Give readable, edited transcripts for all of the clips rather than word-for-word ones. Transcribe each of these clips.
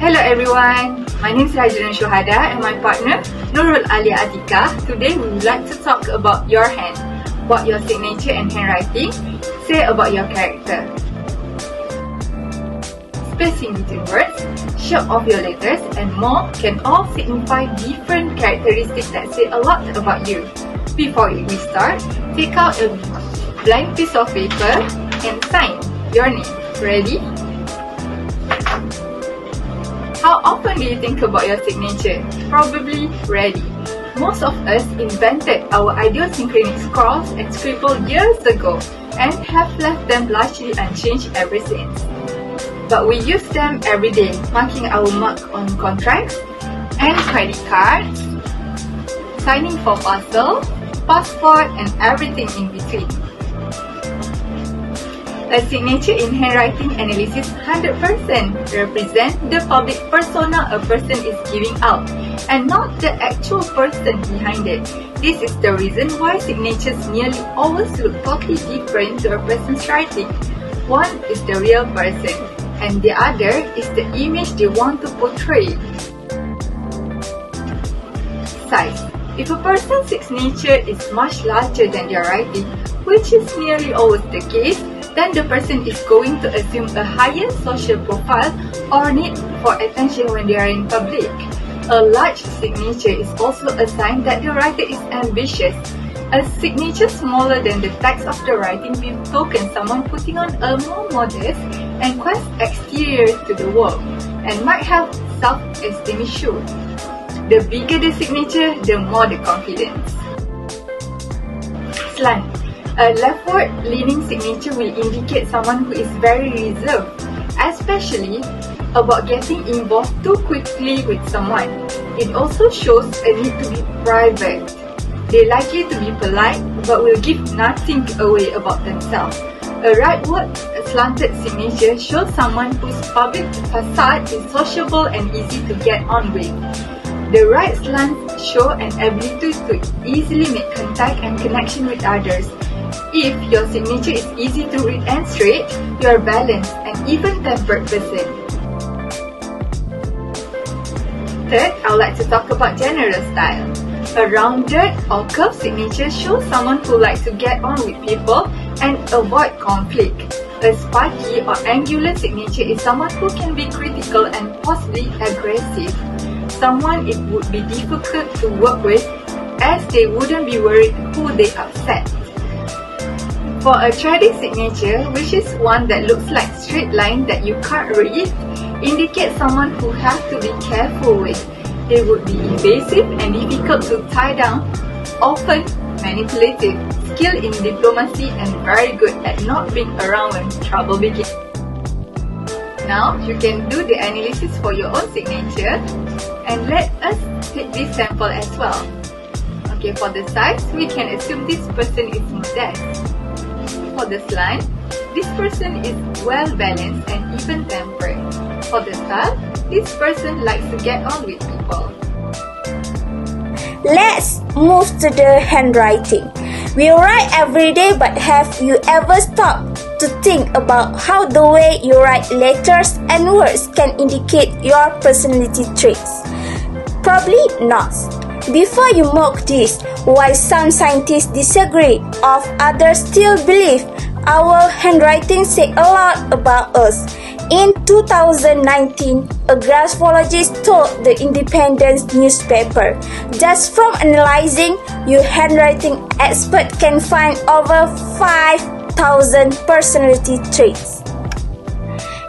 Hello everyone, my name is Rajana Shuhada and my partner Nurul Alia Atika. Today we would like to talk about your hand, what your signature and handwriting say about your character. Spacing between words, shape of your letters and more can all signify different characteristics that say a lot about you. Before we start, take out a blank piece of paper and sign your name. Ready? How often do you think about your signature? Probably rarely. Most of us invented our idiosyncratic scrawls and scribbled years ago and have left them largely unchanged ever since. But we use them every day, marking our mark on contracts and credit cards, signing for parcel, passport and everything in between. A signature in handwriting analysis 100% represents the public persona a person is giving out and not the actual person behind it. This is the reason why signatures nearly always look totally different to a person's writing. One is the real person and the other is the image they want to portray. Size. If a person's signature is much larger than their writing, which is nearly always the case, then the person is going to assume a higher social profile or need for attention when they are in public. A large signature is also a sign that the writer is ambitious. A signature smaller than the text of the writing will token someone putting on a more modest and quiet exterior to the world and might have self-esteem issues. The bigger the signature, the more the confidence. Slant. A leftward-leaning signature will indicate someone who is very reserved, especially about getting involved too quickly with someone. It also shows a need to be private. They likely to be polite but will give nothing away about themselves. A rightward slanted signature shows someone whose public facade is sociable and easy to get on with. The right slants show an ability to easily make contact and connection with others. If your signature is easy to read and straight, you are balanced and even-tempered person. Third, I would like to talk about general style. A rounded or curved signature shows someone who likes to get on with people and avoid conflict. A spiky or angular signature is someone who can be critical and possibly aggressive. Someone it would be difficult to work with as they wouldn't be worried who they upset. For a tragic signature, which is one that looks like straight line that you can't read, indicates someone who have to be careful with. They would be evasive and difficult to tie down, often manipulative, skilled in diplomacy and very good at not being around when trouble begins. Now, you can do the analysis for your own signature and let us take this sample as well. Okay, for the size, we can assume this person is modest. For the slant, this person is well-balanced and even-tempered. For the style, this person likes to get on with people. Let's move to the handwriting. We write every day, but have you ever stopped to think about how the way you write letters and words can indicate your personality traits? Probably not. Before you mock this, why some scientists disagree, of others still believe our handwriting say a lot about us. In 2019, a graphologist told the Independent newspaper, just from analyzing your handwriting, experts can find over 5,000 personality traits.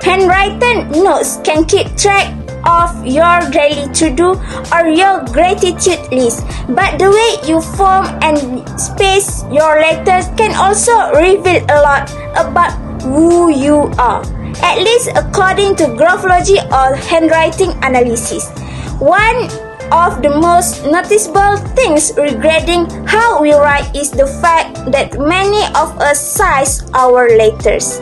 Handwritten notes can keep track of your daily to-do or your gratitude list, but the way you form and space your letters can also reveal a lot about who you are, at least according to graphology or handwriting analysis. One of the most noticeable things regarding how we write is the fact that many of us size our letters.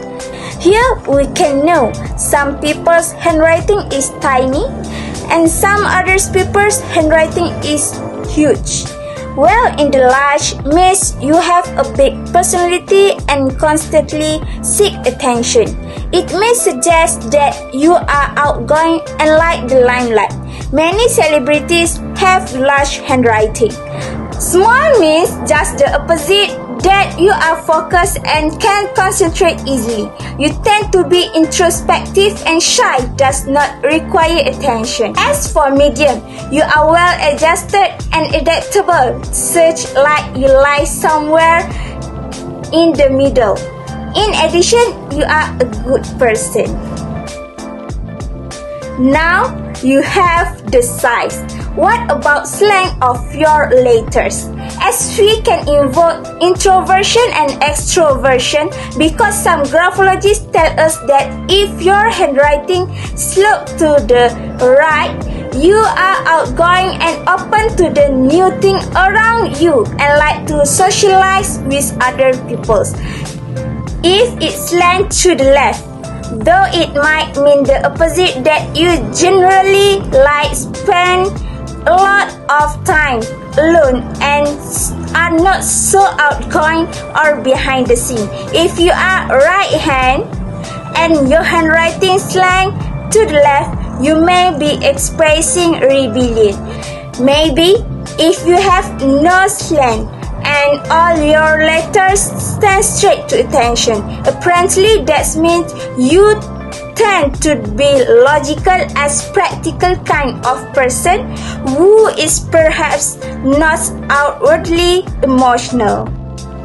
Here we can know some people's handwriting is tiny and some other people's handwriting is huge. Well, in the large means you have a big personality and constantly seek attention. It may suggest that you are outgoing and like the limelight. Many celebrities have large handwriting. Small means just the opposite, that you are focused and can concentrate easily. You tend to be introspective and shy, does not require attention. As for medium, you are well adjusted and adaptable, such like you lie somewhere in the middle. In addition, you are a good person. Now you have the size. What about slang of your letters? As we can invoke introversion and extroversion because some graphologists tell us that if your handwriting slopes to the right, you are outgoing and open to the new thing around you and like to socialize with other people. If it slants to the left, though it might mean the opposite, that you generally like spend a lot of time alone and are not so outgoing or behind the scene. If you are right hand and your handwriting slang to the left, you may be expressing rebellion. Maybe if you have no slang and all your letters stand straight to attention, apparently that means you tend to be logical as practical kind of person who is perhaps not outwardly emotional.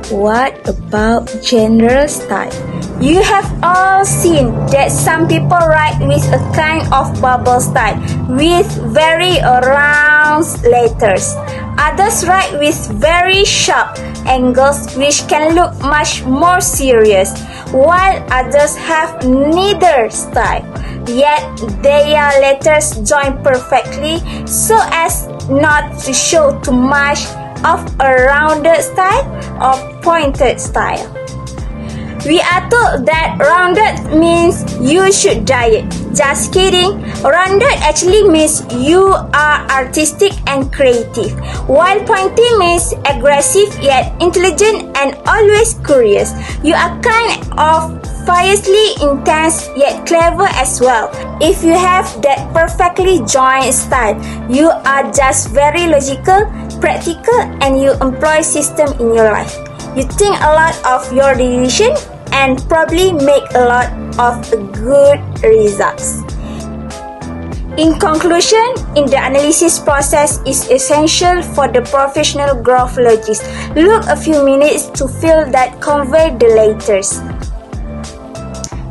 What about general style? You have all seen that some people write with a kind of bubble style with very round letters. Others write with very sharp angles which can look much more serious, while others have neither style, yet their letters join perfectly so as not to show too much of a rounded style or pointed style. We are told that rounded means you should diet. Just kidding. Rounded actually means you are artistic and creative, while pointy means aggressive yet intelligent and always curious. You are kind of fiercely intense yet clever as well. If you have that perfectly joined style, you are just very logical, practical, and you employ system in your life. You think a lot of your decision and probably make a lot of good results. In conclusion, in the analysis process is essential for the professional graphologist. Look a few minutes to feel that convey the letters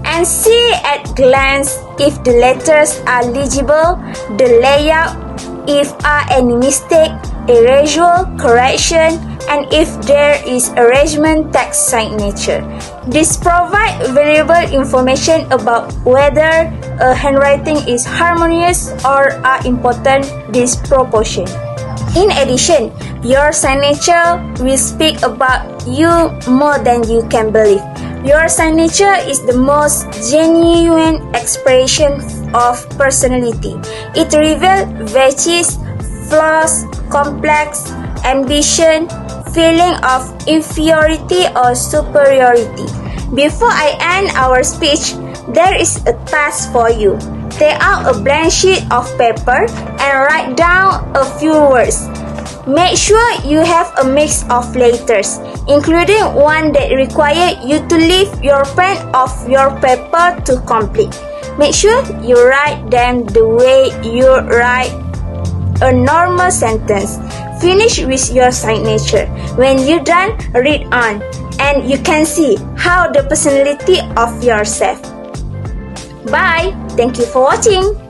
and see at glance if the letters are legible, the layout, if are any mistake, erasure, correction, and if there is arrangement text signature. This provides valuable information about whether a handwriting is harmonious or are important disproportion. In addition, your signature will speak about you more than you can believe. Your signature is the most genuine expression of personality. It reveals virtues, flaws, complex, ambition, feeling of inferiority or superiority. Before I end our speech, there is a task for you. Take out a blank sheet of paper and write down a few words. Make sure you have a mix of letters, including one that requires you to lift your pen off your paper to complete. Make sure you write them the way you write a normal sentence. Finish with your signature. When you're done, read on, and you can see how the personality of yourself. Bye! Thank you for watching.